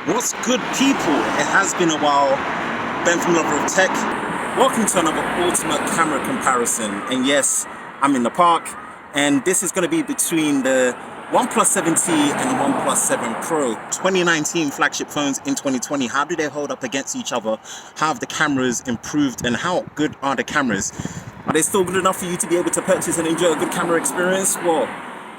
What's good, people? It has been a while. Ben from Lover of Tech. Welcome to another ultimate camera comparison. And yes, I'm in the park, and this is going to be between the OnePlus 7T and the OnePlus 7 Pro. 2019 flagship phones in 2020. How do they hold up against each other? How have the cameras improved, and how good are the cameras? Are they still good enough for you to be able to purchase and enjoy a good camera experience? Well,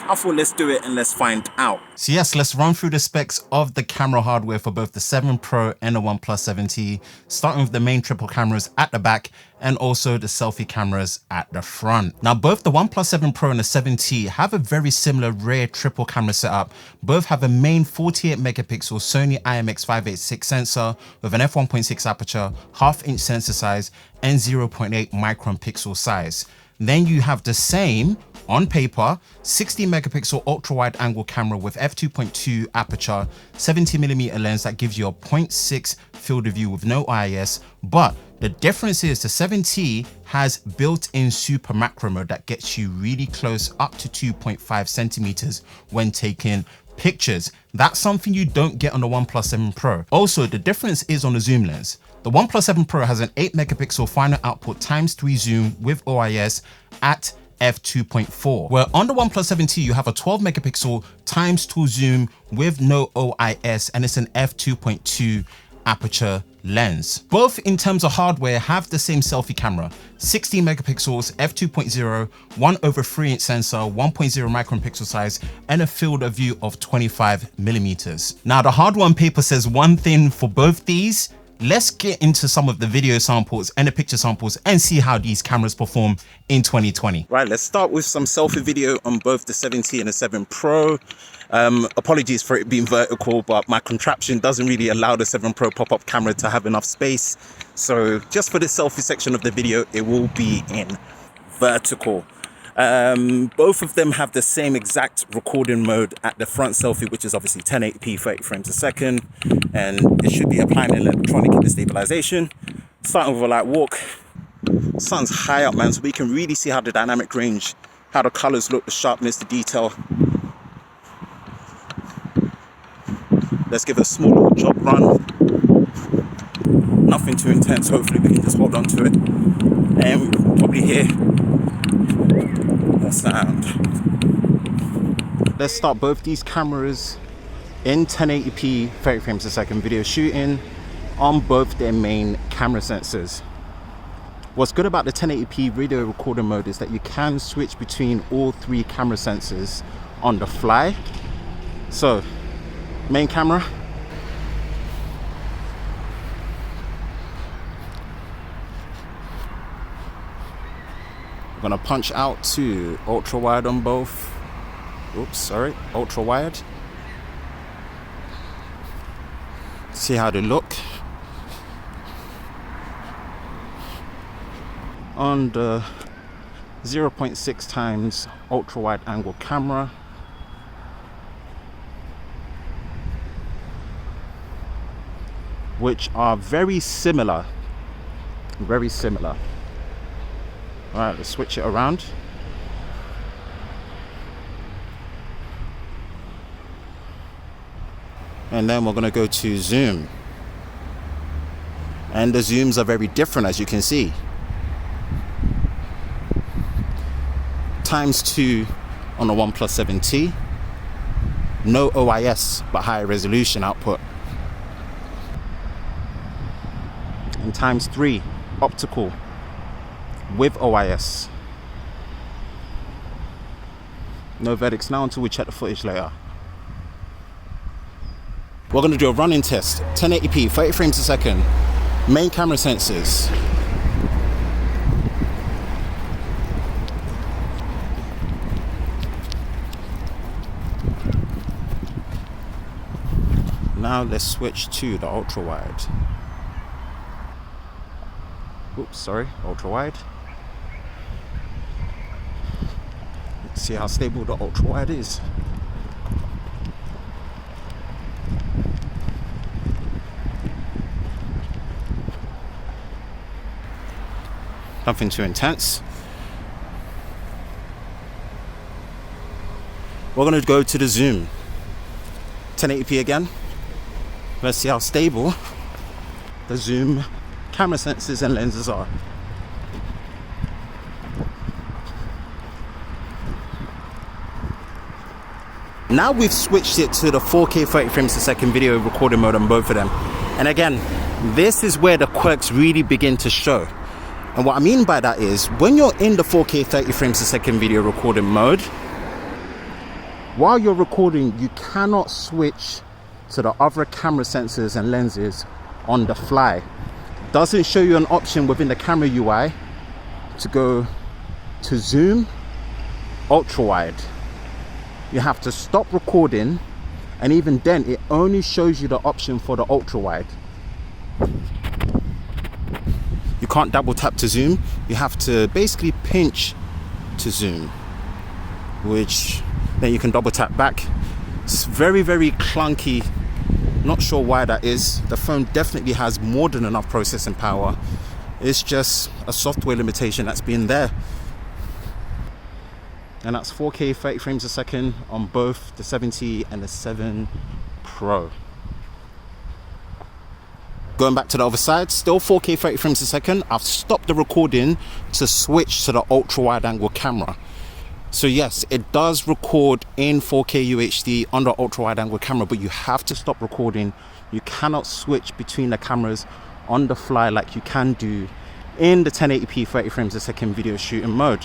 I thought let's do it and let's find out. So yes, let's run through the specs of the camera hardware for both the 7 Pro and the OnePlus 7T, starting with the main triple cameras at the back and also the selfie cameras at the front. Now, both the OnePlus 7 Pro and the 7T have a very similar rear triple camera setup. Both have a main 48 megapixel Sony IMX586 sensor with an f1.6 aperture, 1/2 inch sensor size, and 0.8 micron pixel size. Then you have the same, on paper, 60 megapixel ultra wide angle camera with f2.2 aperture, 70mm lens that gives you a 0.6 field of view with no IIS. But the difference is the 7T has built-in super macro mode that gets you really close, up to 2.5 centimeters when taking pictures. That's something you don't get on the OnePlus 7 Pro. Also, the difference is on the zoom lens. The OnePlus 7 Pro has an 8 megapixel final output ×3 zoom with OIS at f2.4, where on the OnePlus 7T you have a 12 megapixel ×2 zoom with no OIS, and it's an f2.2 aperture lens. Both in terms of hardware have the same selfie camera, 16 megapixels, f2.0, 1/3 inch sensor, 1.0 micron pixel size, and a field of view of 25mm. Now, the hardware on paper says one thing for both these. Let's get into some of the video samples and the picture samples and see how these cameras perform in 2020. Right, let's start with some selfie video on both the 7T and the 7 Pro. Apologies for it being vertical, but my contraption doesn't really allow the 7 Pro pop-up camera to have enough space. So just for the selfie section of the video, it will be in vertical. Both of them have the same exact recording mode at the front selfie, which is obviously 1080p 30 frames a second, and it should be applying electronic image stabilization. Starting with a light walk. Sun's high up, man, so we can really see how the dynamic range, how the colors look, the sharpness, the detail. Let's give it a small little jog run. Nothing too intense. Hopefully we can just hold on to it, and we can probably hear sound. Let's start both these cameras in 1080p 30 frames a second video shooting on both their main camera sensors. What's good about the 1080p video recording mode is that you can switch between all three camera sensors on the fly. So, main camera. Gonna punch out to ultra wide on both. Oops, sorry, ultra wide. See how they look. On the 0.6 times ultra wide angle camera, which are very similar. Very similar. All right, let's switch it around. And then we're gonna go to zoom. And the zooms are very different, as you can see. ×2 on the OnePlus 7T. No OIS, but high resolution output. And ×3 optical with OIS. No verdicts now until we check the footage later. We're going to do a running test. 1080p, 30 frames a second. Main camera sensors. Now let's switch to the ultra wide. Oops, sorry, ultra wide. See how stable the ultra wide is. Nothing too intense. We're going to go to the zoom. 1080p again. Let's see how stable the zoom camera sensors and lenses are. Now we've switched it to the 4K 30 frames per second video recording mode on both of them. And again, this is where the quirks really begin to show. And what I mean by that is, when you're in the 4K 30 frames per second video recording mode, while you're recording, you cannot switch to the other camera sensors and lenses on the fly. It doesn't show you an option within the camera UI to go to zoom, ultra wide. You have to stop recording, and even then it only shows you the option for the ultra wide. You can't double tap to zoom. You have to basically pinch to zoom, which then you can double tap back. It's very, very clunky. Not sure why that is. The phone definitely has more than enough processing power. It's just a software limitation that's been there. And that's 4K 30 frames a second on both the 7T and the 7 Pro. Going back to the other side, still 4K 30 frames a second. I've stopped the recording to switch to the ultra wide angle camera. So yes, it does record in 4K UHD on the ultra wide angle camera, but you have to stop recording. You cannot switch between the cameras on the fly like you can do in the 1080p 30 frames a second video shooting mode.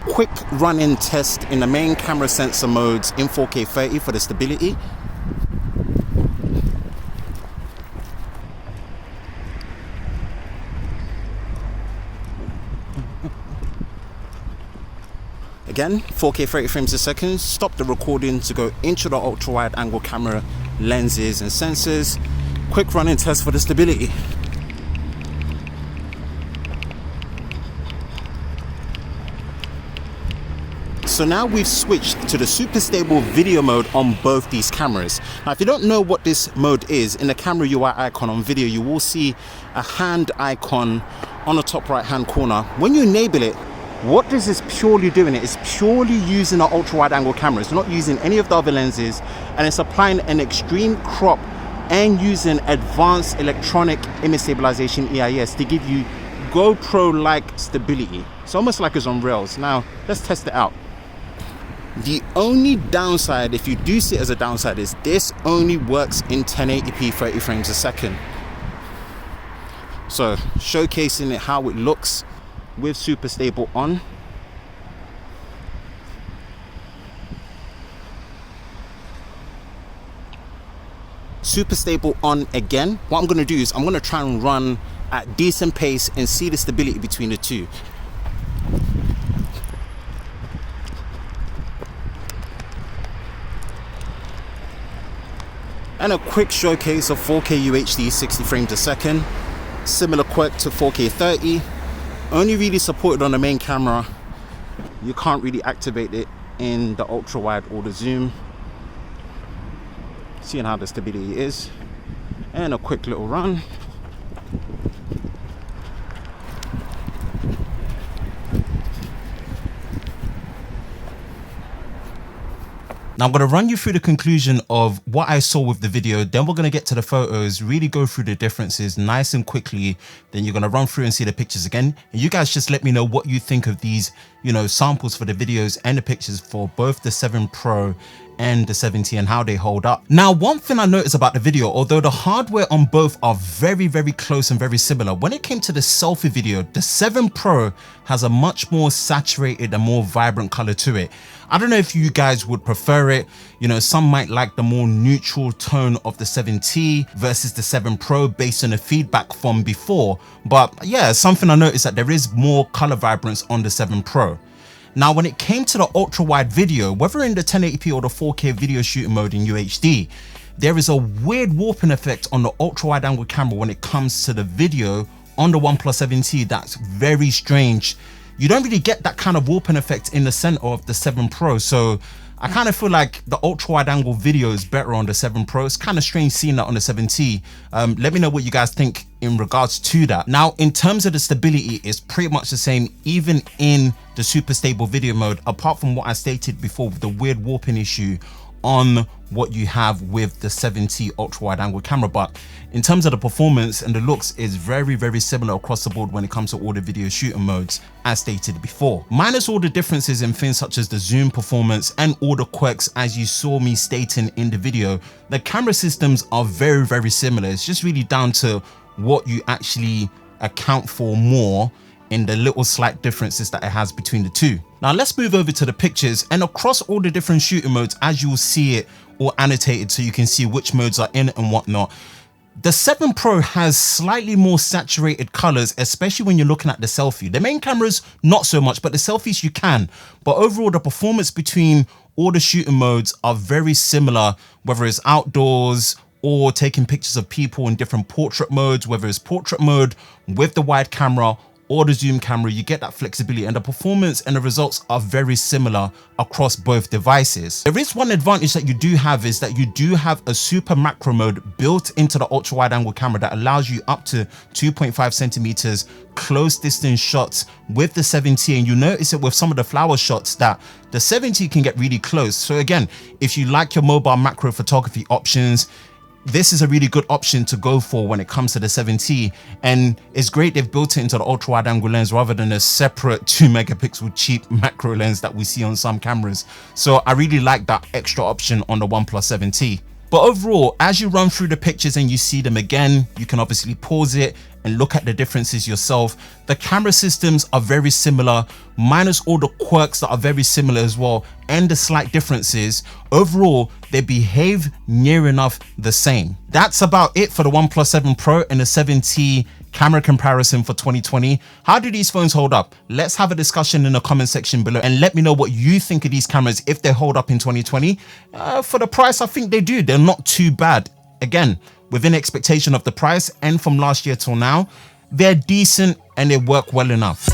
Quick run-in test in the main camera sensor modes in 4K 30 for the stability. Again, 4K 30 frames a second. Stop the recording to go into the ultra wide angle camera lenses and sensors. Quick run-in test for the stability. So now we've switched to the super stable video mode on both these cameras. Now, if you don't know what this mode is, in the camera UI icon on video, you will see a hand icon on the top right hand corner. When you enable it, what this is purely doing, it is purely using the ultra wide angle camera. It's not using any of the other lenses, and it's applying an extreme crop and using advanced electronic image stabilization EIS to give you GoPro-like stability. It's almost like it's on rails. Now, let's test it out. The only downside, if you do see it as a downside, is this only works in 1080p 30 frames a second. So showcasing it how it looks with super stable on. Super stable on again. What I'm going to do is I'm going to try and run at decent pace and see the stability between the two. And a quick showcase of 4K UHD 60 frames a second. Similar quirk to 4K 30. Only really supported on the main camera. You can't really activate it in the ultra wide or the zoom. Seeing how the stability is. And a quick little run. Now I'm going to run you through the conclusion of what I saw with the video, then we're going to get to the photos, really go through the differences nice and quickly, then you're going to run through and see the pictures again. And you guys just let me know what you think of these, samples for the videos and the pictures for both the 7 Pro and the 7T and how they hold up. Now, one thing I noticed about the video, although the hardware on both are very, very close and very similar, when it came to the selfie video, the 7 Pro has a much more saturated and more vibrant color to it. I don't know if you guys would prefer it. Some might like the more neutral tone of the 7T versus the 7 Pro based on the feedback from before. But yeah, something I noticed that there is more color vibrance on the 7 Pro. Now, when it came to the ultra wide video, whether in the 1080p or the 4K video shooting mode in UHD, there is a weird warping effect on the ultra wide angle camera when it comes to the video on the OnePlus 7T. That's very strange. You don't really get that kind of warping effect in the center of the 7 Pro. So I kind of feel like the ultra wide angle video is better on the 7 Pro. It's kind of strange seeing that on the 7T. Let me know what you guys think in regards to that. Now, in terms of the stability, it's pretty much the same even in the super stable video mode, apart from what I stated before with the weird warping issue on what you have with the 7T ultra wide angle camera. But in terms of the performance and the looks, is very similar across the board when it comes to all the video shooting modes, as stated before, minus all the differences in things such as the zoom performance and all the quirks. As you saw me stating in the video, the camera systems are very similar. It's just really down to what you actually account for more in the little slight differences that it has between the two. Now let's move over to the pictures, and across all the different shooting modes, as you will see it all annotated so you can see which modes are in it and whatnot. The 7 Pro has slightly more saturated colors, especially when you're looking at the selfie. The main cameras, not so much, but the selfies you can. But overall, the performance between all the shooting modes are very similar, whether it's outdoors or taking pictures of people in different portrait modes, whether it's portrait mode with the wide camera or the zoom camera, you get that flexibility, and the performance and the results are very similar across both devices. There is one advantage that you do have, is that you do have a super macro mode built into the ultra wide angle camera that allows you up to 2.5 centimeters close distance shots with the 7T, and you notice it with some of the flower shots that the 7T can get really close. So again, if you like your mobile macro photography options, this is a really good option to go for when it comes to the 7T, and it's great they've built it into the ultra wide angle lens rather than a separate 2 megapixel cheap macro lens that we see on some cameras. So I really like that extra option on the OnePlus 7T. But overall, as you run through the pictures and you see them again, you can obviously pause it and look at the differences yourself. The camera systems are very similar, minus all the quirks that are very similar as well, and the slight differences. Overall, they behave near enough the same. That's about it for the OnePlus 7 Pro and the 7T camera comparison for 2020. How do these phones hold up? Let's have a discussion in the comment section below, and let me know what you think of these cameras, if they hold up in 2020. For the price, I think they do. They're not too bad. Again, within expectation of the price, and from last year till now, they're decent and they work well enough.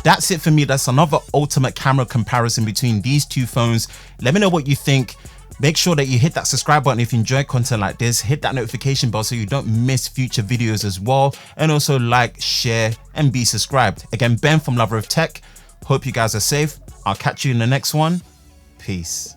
That's it for me. That's another ultimate camera comparison between these two phones. Let me know what you think. Make sure that you hit that subscribe button if you enjoy content like this. Hit that notification bell so you don't miss future videos as well. And also like, share, and be subscribed. Again, Ben from Lover of Tech. Hope you guys are safe. I'll catch you in the next one. Peace.